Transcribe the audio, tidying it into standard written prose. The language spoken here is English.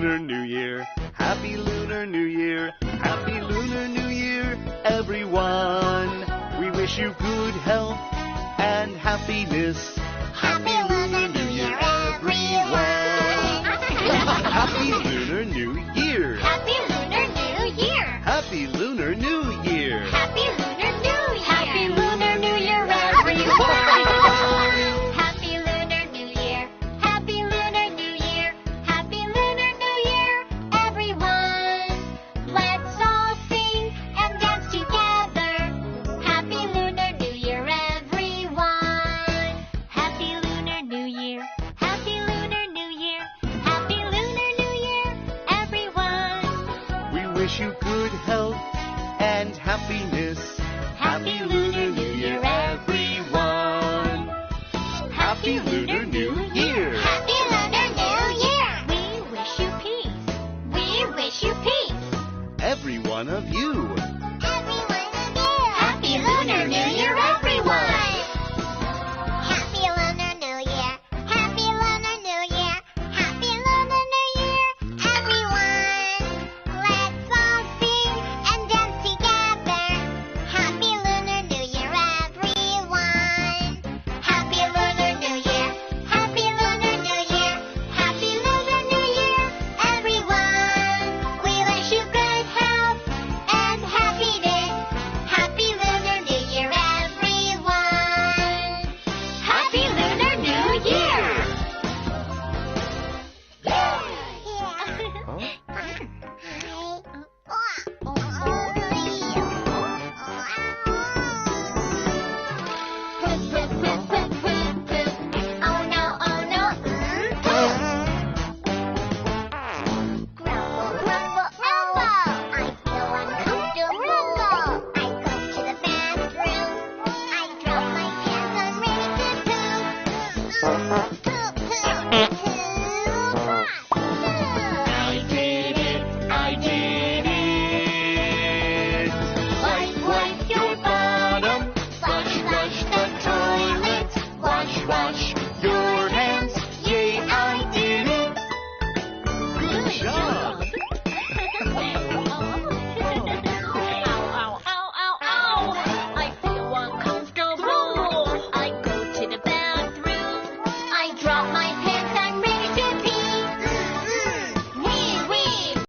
Lunar New Year. Happy Lunar New Year. Happy Lunar New Year, everyone. We wish you good health and happiness. Happy Lunar New Year, everyone! Happy Lunar New Year. Happy Lunar New Year! Happy Lunar New Year. Happy Lunar New Year! Happy Lunar New Year, everyone! Happy Lunar New Year! Happy Lunar New Year! Happy Lunar New Year, everyone! Let's all sing and dance together. Happy Lunar New Year, everyone! Happy Lunar New Year! Happy Lunar New Year! Happy Lunar New Year, everyone! We wish you good health and happiness. Happy Lunar New Year, everyone! Happy Lunar New Year. Happy Lunar New Year! We wish you peace. We wish you peace. Every one of you. Everyone of you. Happy Lunar New Year, everyone! Happy Lunar New Year. Happy Lunar New Year. Happy Lunar New Year, everyone! Let's all sing and dance together. Happy Lunar New Year, everyone! Happy Lunar New Year. Happy Lunar New Year. Happy Lunar New Year, everyone! We wish you good health and happiness. Happy Lunar New Year, everyone! Happy Lunar New Year! Oh no, oh no. Grumble, grumble, elbow. I feel uncomfortable. I go to the bathroom. I drop my pants, I'm ready to poop. Poop, poop, poop, I did it. I did it. Wipe your bottom. Flush the toilet. Wash your hands. Yay, I did it. Good job.